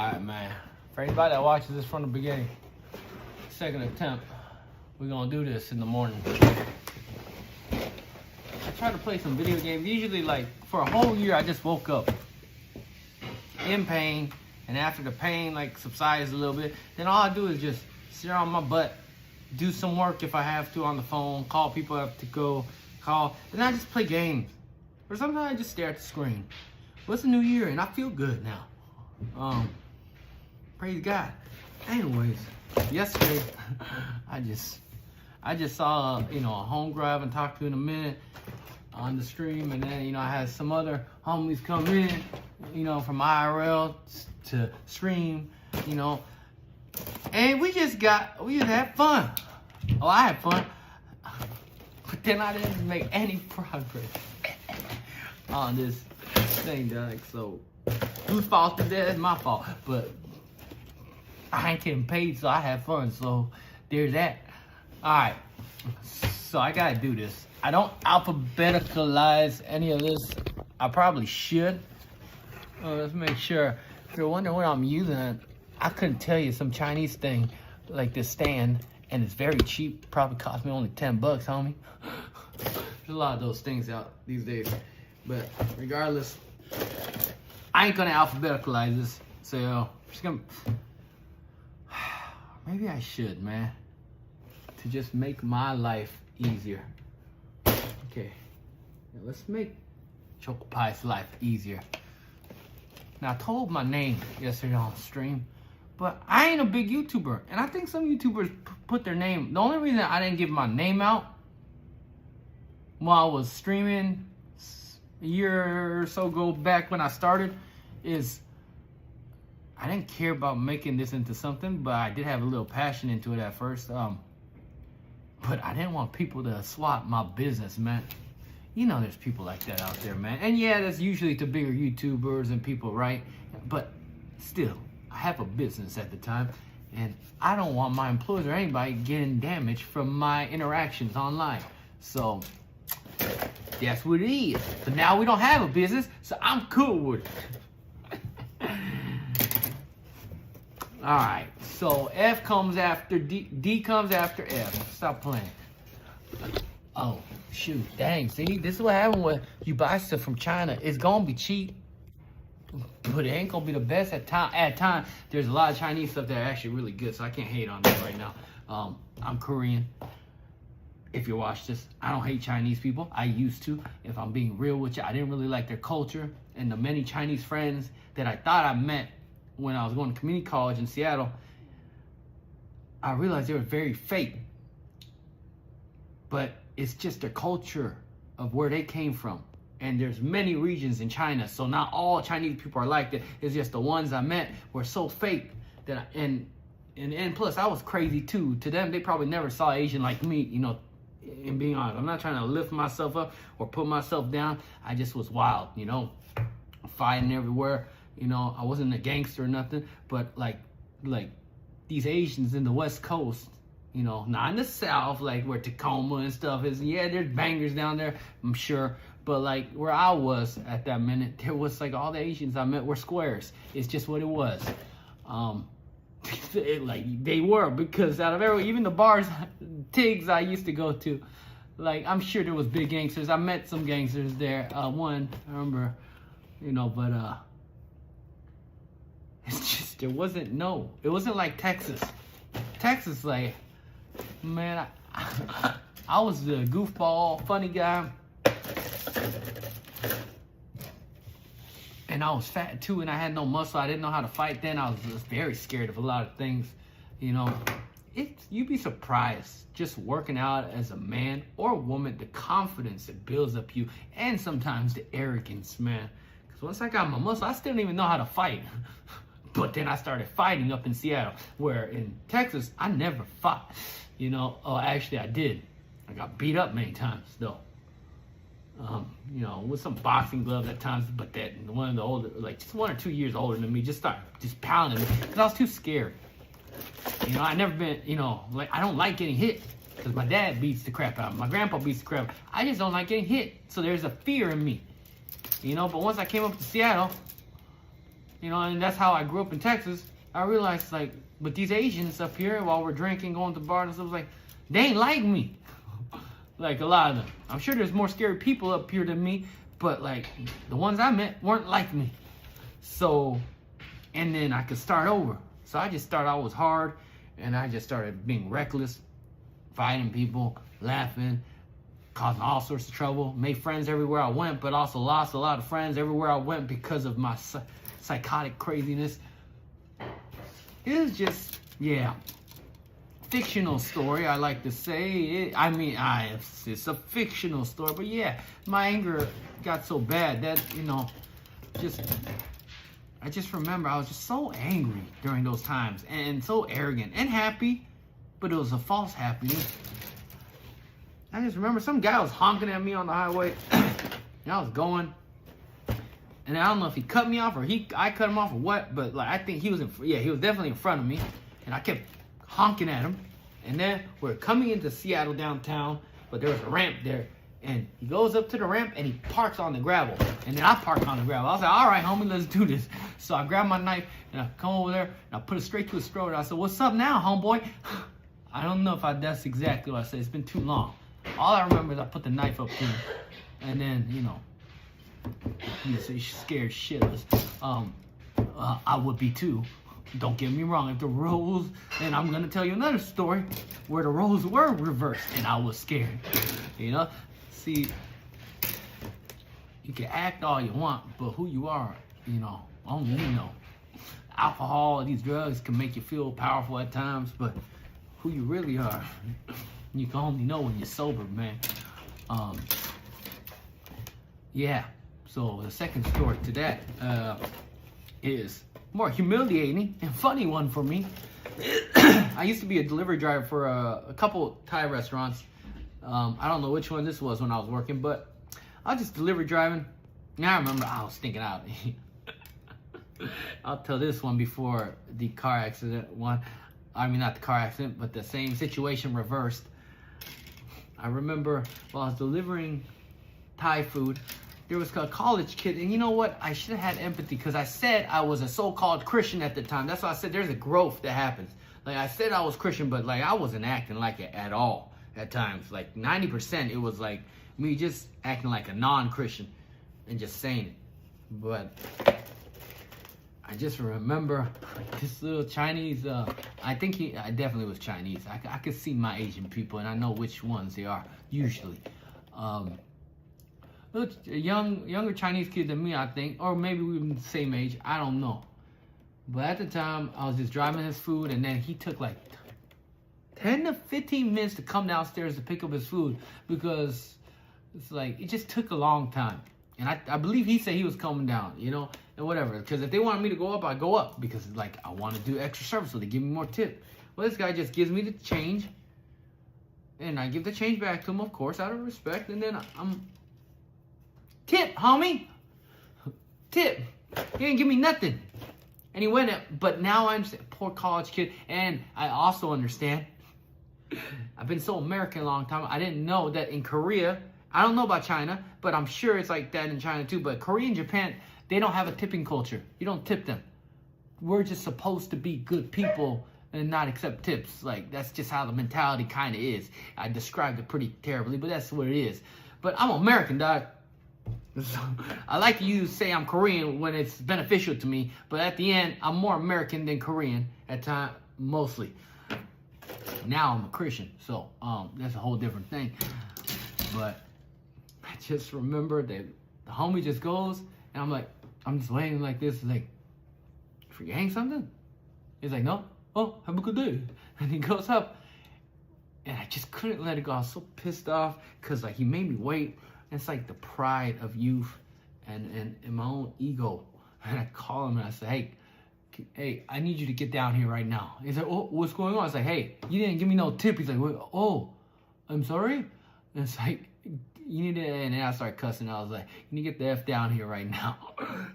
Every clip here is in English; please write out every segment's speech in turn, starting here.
Alright, man. For anybody that watches this from the beginning, second attempt, we're gonna do this in the morning. I try to play some video games. Usually, like, for a whole year, I just woke up in pain, and after the pain, like, subsides a little bit, then all I do is just sit on my butt, do some work if I have to on the phone, call people I have to go call, and I just play games. Or sometimes I just stare at the screen. Well, it's a new year, and I feel good now. Praise God. Anyways, yesterday I just saw a homegirl I haven't talked to in a minute on the stream, and then I had some other homies come in, from IRL to stream, and we just had fun. Oh, I had fun, but then I didn't make any progress on this thing, so whose fault is that? It's my fault, but I ain't getting paid, so I have fun, so there's that. Alright, so I gotta do this. I don't alphabeticalize any of this. I probably should. Let's make sure. If you're wondering what I'm using, I couldn't tell you, some Chinese thing like this stand, and it's very cheap. Probably cost me only 10 bucks, homie. There's a lot of those things out these days. But regardless, I ain't gonna alphabeticalize this, so I'm just gonna. Maybe I should, man, to just make my life easier. Okay, now let's make Choco Pie's life easier. Now, I told my name yesterday on stream, but I ain't a big YouTuber, and I think some YouTubers put their name. The only reason I didn't give my name out while I was streaming a year or so ago back when I started is I didn't care about making this into something, but I did have a little passion into it at first. But I didn't want people to swap my business, man. There's people like that out there, man. And yeah, that's usually to bigger YouTubers and people, right? But still, I have a business at the time, and I don't want my employees or anybody getting damaged from my interactions online. So that's what it is. But now we don't have a business, so I'm cool with it. Alright, so F comes after D, D comes after F. Stop playing. Oh, shoot, dang, see, this is what happens when you buy stuff from China. It's gonna be cheap, but it ain't gonna be the best at time. There's a lot of Chinese stuff that are actually really good, so I can't hate on that right now. I'm Korean. If you watch this, I don't hate Chinese people. I used to. If I'm being real with you, I didn't really like their culture, and the many Chinese friends that I thought I met when I was going to community college in Seattle, I realized they were very fake. But it's just their culture of where they came from. And there's many regions in China, so not all Chinese people are like that. It's just the ones I met were so fake that and plus I was crazy too. To them, they probably never saw Asian like me, and being honest. I'm not trying to lift myself up or put myself down. I just was wild, fighting everywhere. I wasn't a gangster or nothing, but like these Asians in the West Coast, not in the South, like where Tacoma and stuff is. Yeah, there's bangers down there, I'm sure. But like where I was at that minute, there was like all the Asians I met were squares. It's just what it was. Like they were, because out of every, even the bars, Tigs I used to go to, like I'm sure there was big gangsters. I met some gangsters there. One, I remember, but it's just, it wasn't like Texas. Texas, like, man, I was the goofball, funny guy. And I was fat too, and I had no muscle. I didn't know how to fight then. I was just very scared of a lot of things. You'd be surprised just working out as a man or a woman, the confidence that builds up you, and sometimes the arrogance, man. Because once I got my muscle, I still didn't even know how to fight. But then I started fighting up in Seattle, where in Texas, I never fought. Actually I did. I got beat up many times though. With some boxing gloves at times, but that one of the older, like just 1 or 2 years older than me, just pounding me because I was too scared. I never been, like I don't like getting hit because my dad beats the crap out of me. My grandpa beats the crap. I just don't like getting hit, so there's a fear in me. But once I came up to Seattle, You know, and that's how I grew up in Texas. I realized, like, with these Asians up here, while we're drinking, going to bars and stuff, like, they ain't like me. Like, a lot of them. I'm sure there's more scary people up here than me, but, like, the ones I met weren't like me. So, and then I could start over. So I just started, I was hard, and I just started being reckless, fighting people, laughing, causing all sorts of trouble, made friends everywhere I went, but also lost a lot of friends everywhere I went because of my psychotic craziness. It was just, yeah, fictional story, I like to say. It's a fictional story, but yeah, my anger got so bad that, you know, I just remember I was just so angry during those times and so arrogant and happy, but it was a false happiness. I just remember some guy was honking at me on the highway, and I was going, and I don't know if he cut me off or I cut him off or what, but like I think he was definitely in front of me, and I kept honking at him, and then we're coming into Seattle downtown, but there was a ramp there, and he goes up to the ramp and he parks on the gravel, and then I park on the gravel. I was like, all right, homie, let's do this. So I grab my knife and I come over there and I put it straight to his throat. I said, what's up now, homeboy? I don't know if that's exactly what I said. It's been too long. All I remember is I put the knife up to him, and then, you know, he's scared shitless. I would be too. Don't get me wrong. If the roles, and I'm gonna tell you another story where the roles were reversed, and I was scared. You know, see, you can act all you want, but who you are, you know, only you know. Alcohol, these drugs can make you feel powerful at times, but who you really are, you can only know when you're sober, man. Yeah, so the second story to that is more humiliating and funny one for me. I used to be a delivery driver for a couple Thai restaurants. I don't know which one this was when I was working, but I was just delivery driving. Now I remember I was thinking out. I'll tell this one before the car accident one. I mean, not the car accident, but the same situation reversed. I remember while I was delivering Thai food, there was a college kid, and you know what? I should have had empathy because I said I was a so-called Christian at the time. That's why I said there's a growth that happens. Like, I said I was Christian, but like I wasn't acting like it at all at times. Like 90% it was like me just acting like a non-Christian and just saying it. But I just remember this little Chinese, I definitely was Chinese. I could see my Asian people, and I know which ones they are, usually. Younger Chinese kid than me, I think, or maybe we were the same age, I don't know. But at the time, I was just driving his food, and then he took like 10 to 15 minutes to come downstairs to pick up his food, because it's like, it just took a long time. And I believe he said he was coming down, you know, and whatever. Because if they wanted me to go up, I go up. Because, like, I want to do extra service, so they give me more tip. Well, this guy just gives me the change. And I give the change back to him, of course, out of respect. And then I'm... Tip, homie! Tip! He didn't give me nothing. And he went up. But now I'm just a poor college kid. And I also understand. I've been so American a long time. I didn't know that in Korea... I don't know about China, but I'm sure it's like that in China too. But Korea and Japan, they don't have a tipping culture. You don't tip them. We're just supposed to be good people and not accept tips. Like, that's just how the mentality kind of is. I described it pretty terribly, but that's what it is. But I'm American, dog. So, I like to say I'm Korean when it's beneficial to me, but at the end, I'm more American than Korean at times, mostly. Now I'm a Christian, so that's a whole different thing. But I just remember that the homie just goes, and I'm like, I'm just waiting like this, like, forgetting something? He's like, no? Oh, have a good day. And he goes up, and I just couldn't let it go. I was so pissed off, because like he made me wait. And it's like the pride of youth and my own ego. And I call him and I say, hey, I need you to get down here right now. He's like, oh, what's going on? I was like, hey, you didn't give me no tip. He's like, oh, I'm sorry? And it's like, you need to, and then I started cussing. I was like, you need to get the F down here right now.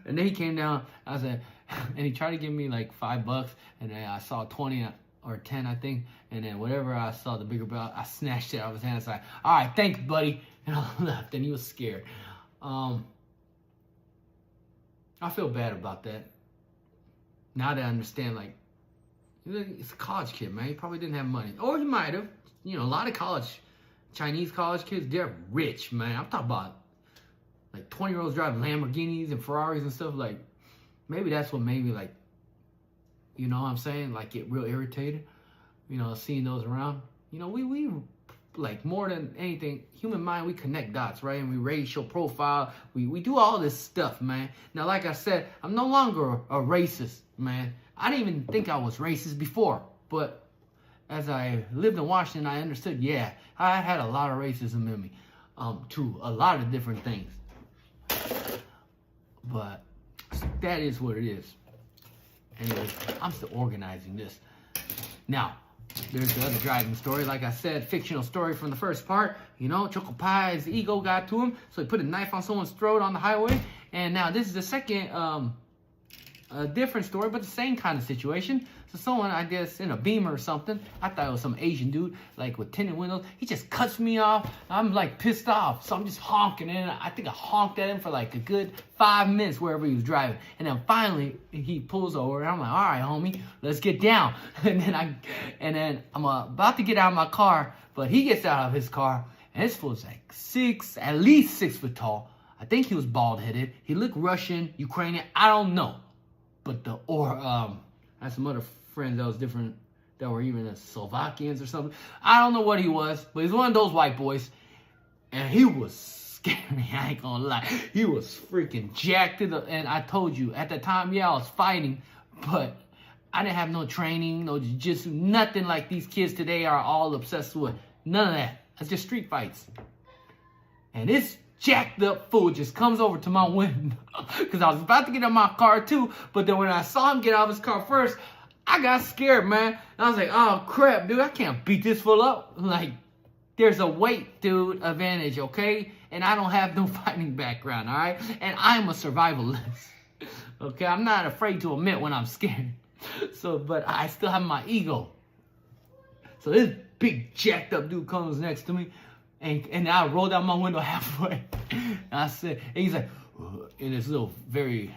And then he came down, I said, and he tried to give me like $5, and then I saw 20 or 10, I think, and then whatever I saw, the bigger bill, I snatched it out of his hand. I was like, all right, thanks, buddy. And I left, and he was scared. I feel bad about that. now that I understand, like, it's a college kid, man. He probably didn't have money. Or he might have. You know, a lot of Chinese college kids, they're rich, man. I'm talking about, like, 20-year-olds driving Lamborghinis and Ferraris and stuff. Like, maybe that's what made me, like, you know what I'm saying? Like, get real irritated. You know, seeing those around. You know, we like, more than anything, human mind, we connect dots, right? And we racial profile. We do all this stuff, man. Now, like I said, I'm no longer a racist, man. I didn't even think I was racist before. But as I lived in Washington, I understood, yeah, I had a lot of racism in me. To a lot of different things. But that is what it is. Anyways, I'm still organizing this. Now, there's the other driving story. Like I said, fictional story from the first part. You know, Choco Pie's ego got to him, so he put a knife on someone's throat on the highway. And now this is the second, a different story, but the same kind of situation. So someone, I guess, in a Beamer or something, I thought it was some Asian dude, like with tinted windows. He just cuts me off. I'm like pissed off, so I'm just honking. And I think I honked at him for like a good 5 minutes wherever he was driving. And then finally he pulls over, and I'm like, all right, homie, let's get down. And then I'm about to get out of my car, but he gets out of his car, and this fool's like at least 6 foot tall. I think he was bald headed. He looked Russian, Ukrainian, I don't know. But I had some other friends that was different, that were even Slovakians or something. I don't know what he was, but he's one of those white boys. And he was scary, I ain't gonna lie. He was freaking jacked it up. And I told you, at the time, yeah, I was fighting, but I didn't have no training, no jiu-jitsu, nothing like these kids today are all obsessed with. None of that. That's just street fights. And this jacked up fool just comes over to my window because I was about to get in my car too, but then when I saw him get out of his car first, I got scared, man. And I was like, oh crap, dude, I can't beat this fool up. Like, there's a weight, dude, advantage, okay? And I don't have no fighting background, all right? And I'm a survivalist, okay? I'm not afraid to admit when I'm scared. So, but I still have my ego. So this big jacked up dude comes next to me. And I rolled down my window halfway. And I said, and he's like, in this little very,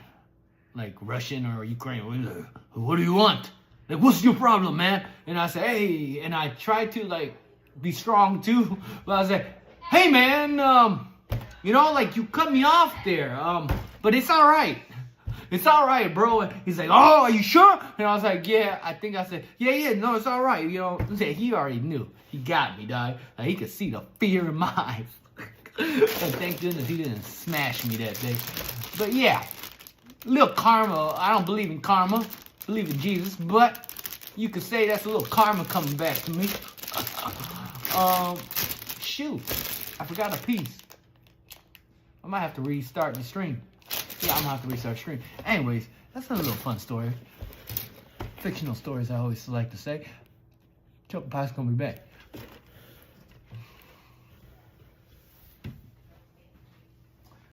like, Russian or Ukrainian, like, what do you want? Like, what's your problem, man? And I said, hey, and I tried to, like, be strong too. But I was like, hey, man, you know, like, you cut me off there. But it's all right. It's all right, bro. He's like, oh, are you sure? And I was like, yeah. I think I said, yeah, no, it's all right. You know, he already knew. He got me, dog. Like, he could see the fear in my eyes. But thank goodness he didn't smash me that day. But yeah, little karma. I don't believe in karma. I believe in Jesus. But you could say that's a little karma coming back to me. Shoot. I forgot a piece. I might have to restart the stream. Yeah, I'm gonna have to restart the stream. Anyways, that's a little fun story. Fictional stories, I always like to say. Choco Pie's gonna be back.